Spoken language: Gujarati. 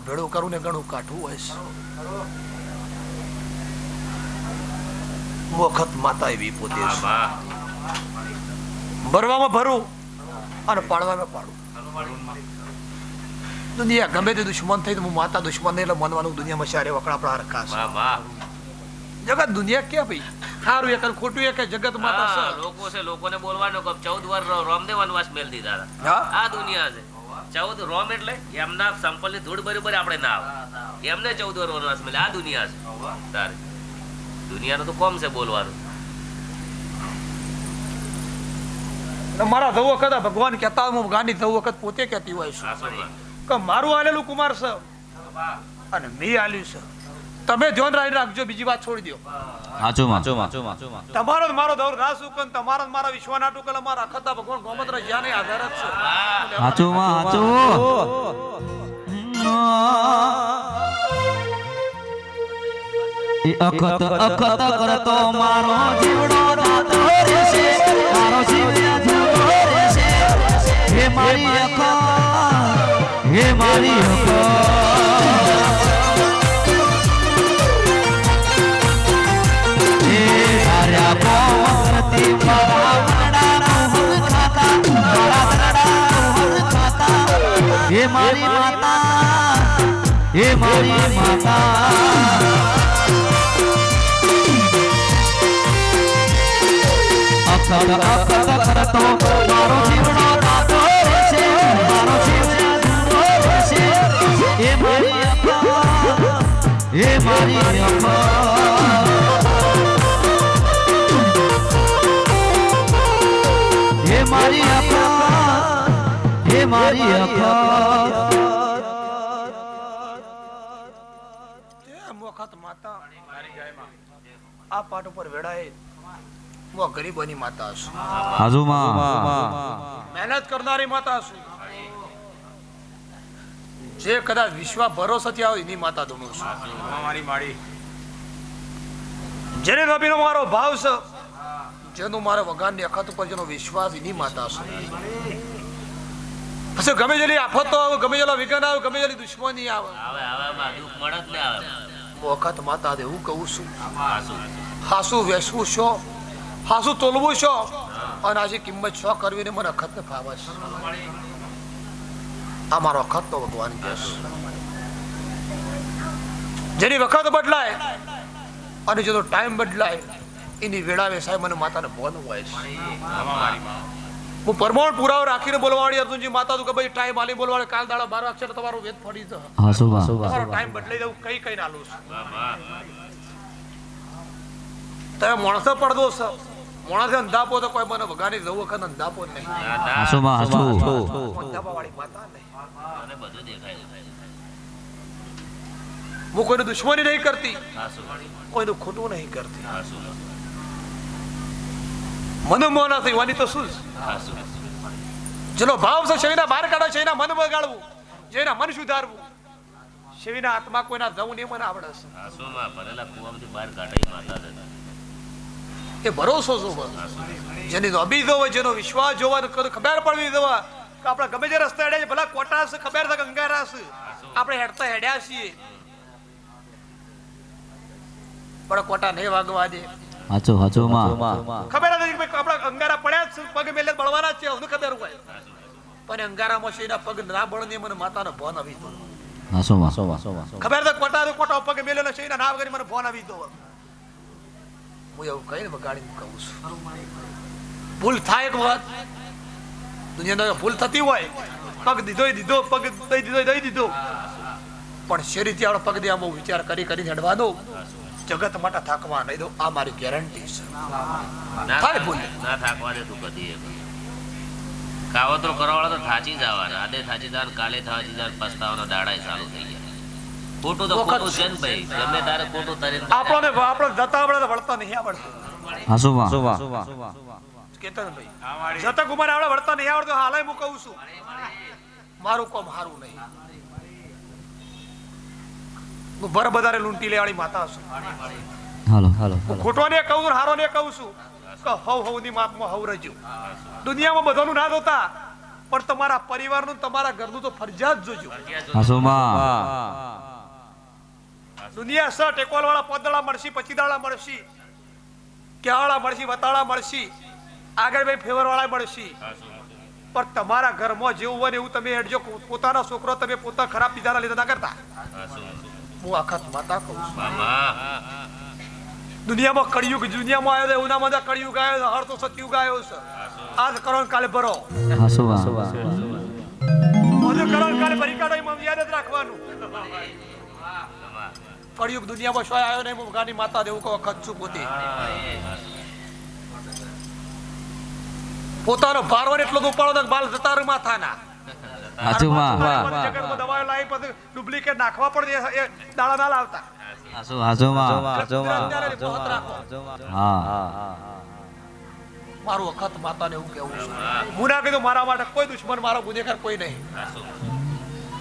ભેળું કરું ને ઘણું કાઠું હોય છે. વખત માતા એવી પોતે છે. ભરવામાં ભરું અને પાડવામાં પાડું. દુનિયા ગમે તે દુશ્મન થઈ તો હું માતા દુશ્મન નહીં એટલે માનવાનું. દુનિયામાં સારે વખણા આપણા હરખા છે. જગત દુનિયા ક્યાં ભાઈ સારું એક ખોટું એક જગત માતા છે. લોકો છે, લોકોને બોલવાનો કે 14 વાર રોમને વનવાસ મેલ દીધા હતા. આ દુનિયા છે. 14 રોમ એટલે એમના સંપલ ની ધૂળ બરોબર આપણે ના આવે. એમને 14 વાર વનવાસ મેલે. આ દુનિયા છે. તારે દુનિયાનું તો કોમ છે બોલવાનું. મારા ધવ વખત ભગવાન કહેતા હું ગાંધી ધવ વખત પોતે કહેતી હોય છે કે મારું આલેલું કુમાર છે અને મેં આલ્યું છે. તમે ધ્યાન રાખજો, બીજી વાત છોડી દો. તમારો મારો દોર ના સુકન, તમારો મારા વિશ્વના ટુકલ, મારા અખતા ભગવાન ગોમત્ર જ્યાં આધાર જ છે. અખત અખત કરતો મારો જીવડો રાતો રહેશે, મારો જીવડો જીવડો રહેશે. હે મારી અખત, હે મારી અખત, હે આર્યા કોમતી મારા વરડાનો હમ ખાતા, મારા વરડાનો હમ ખાતા. હે મારી માતા, હે મારી માતા. અખત અખત કરતો મારો જીવડો રાતો રહેશે, મારો જીવડો જીવડો રહેશે. હે મારી અખત, હે મારી અખત, હે મારી અખત, હે મારી અખત. વખત માતા આ પાટ ઉપર વેડાય ગરીબોની માતા છું. મહેનત કરનારી માતા છું. જે કદાચ વિશ્વા ભરોસાથી આવે એની માતા ધૂણું છું. જેને નબીનો મારો ભાવ છે, જેનું મારા વગાનની અખત ઉપર જેનો વિશ્વાસ, એની માતા છે. પછી ગમે જેટલી આફતો આવે, ગમે જેટલા વિઘ્ન આવે, ગમે જેટલી દુશ્મની આવે, વખત માતા એવું કહું છું. હાસુ વેસવું છો, હાસુ તોલવું છો, અને આજે કિંમત શો કરવી ને મને અખત ને ફાવે છે. આ મારો અખત તો ભગવાન કહે છે. જેની વખત બદલાય અને જેનો ટાઈમ બદલાય એની વેળાવે સાહેબ મને માતાને બોન હોય છે. હું પરમોણ પુરાવો રાખીને બોલવાળી અર્જુનજી માતા તું કે ભાઈ ટાઈમ આલી બોલવાળે કાલ દાડા 12 અક્ષર તમારો વેદ ફળી જશે. તમારો ટાઈમ બદલાઈ જવું કઈ કઈ નાલું છે. તમે માણસો પડદો છે, માણસે અંધાપો તો કોઈ મને વગાની જવું વખત અંધાપો નહીં. અંધાપાવાળી માતા નહીં. હું કોઈનું દુશ્મની નહીં કરતી, કોઈનું ખોટું નહીં કરતી. મને મોહ ના થઈ વાની તો શું જેનો ભાવ છે શેવીના બહાર કાઢો, શેવીના મન બગાડવું, જેના મન સુધારવું, શેવીના આત્મા કોઈના જવું નહીં મને આવડે છે. એ ભરોસો શું જેની અભિજો હોય, જેનો વિશ્વાસ જોવા, ખબર પડવી જોવા કે આપણે ગમે જે રસ્તે હેડ્યા ભલા કોટા છે, ખબર છે ગંગારા છે, આપણે હેડતા હેડ્યા છીએ પણ કોટા નહીં વાગવા દે. ખબર નથી કે આપણા અંગારા પડ્યા છે, પગ મેલે બળવાના છે, એવું ખબર હોય. પણ અંગારામાં છે એના પગ ના બળ ને મને માતાનો ભોન આવી તો ખબર છે. કોટા પગ મેલેલો છે એના ના વગર મને ભોન આવી તો હું એવું કહીને બગાડીને કહું છું. ભૂલ થાય એક વાત દુનિયામાં ભૂલ થતી હોય, પગ દીધો પગ દઈ દીધો, પણ શેરીથી આપણે પગ દે બહુ વિચાર કરી કરીને હેડવા દો. જગત માટે થાકવા નહીં દો, આ મારી ગેરંટી છે. થાય ભૂલ ના થાકવા દે તું કદી. કાવતરો કરવાવાળા તો થાચી જવાના, આદે થાચી જવાના, કાલે થાચી જવાના, પસ્તાવાના દાડા ચાલુ થઈ ગયા. ખોટું તો ખોટું છે ને ભાઈ, ગમે તારે ખોટું તરી આપણે જતા આવડે વળતા નહીં આવડતું. કેતન ભાઈ જતા કુમાર આવડે વળતા નહીં આવડતું. હાલે હું કહું છું મારું કામ હારું નહીં. હું ભર બધારે લૂંટી લેવાળી માતા છું. ખોટો ને કહું છું, હારો ને કહું છું કે હવ ની માપમાં હવ રજો. દુનિયામાં બધાનું ના જોતા પણ તમારા પરિવારનું તમારા ઘરનું તો ફરજિયાત જોજો. દુનિયા સ ટેકોલ વાળા પોદળા મળશે, પચીદાળા મળશે, કેવાળા મળશે, વતાળા મળશે, આગળ ભાઈ ફેવર વાળા મળશે, પણ તમારા ઘરમાં જેવું હોય ને એવું તમે હેડજો. પોતાના છોકરો તમે પોતા ખરાબ બીજાના લીધે ના કરતા. હું આખા માતા કહું છું, દુનિયામાં કળિયુગ દુનિયામાં આવ્યો એવું ના બધા કળિયુગ આવ્યો, હર તો સતયુગ આવ્યો છે. આજ કરો ને કાલે ભરો, બધું કરો ને કાલે ભરી કાઢો, એમાં યાદ જ રાખવાનું. કળિયુગ દુનિયામાં શું આવ્યો નહીં, ગાની માતા દેવું કહો વખત છું પોતે. પોતાનો ભાર હોય એટલો ઉપાડો બાલ જતા રહ્યું માથાના. જગતમાં દવાઓ લાવી પછી ડુપ્લિકેટ નાખવા પડે એ દાડા ના લાવતા. મારું વખત માતાને એવું કેવું છે, હું ના કીધું મારા માટે કોઈ દુશ્મન, મારો ગુનેગાર કોઈ નહીં.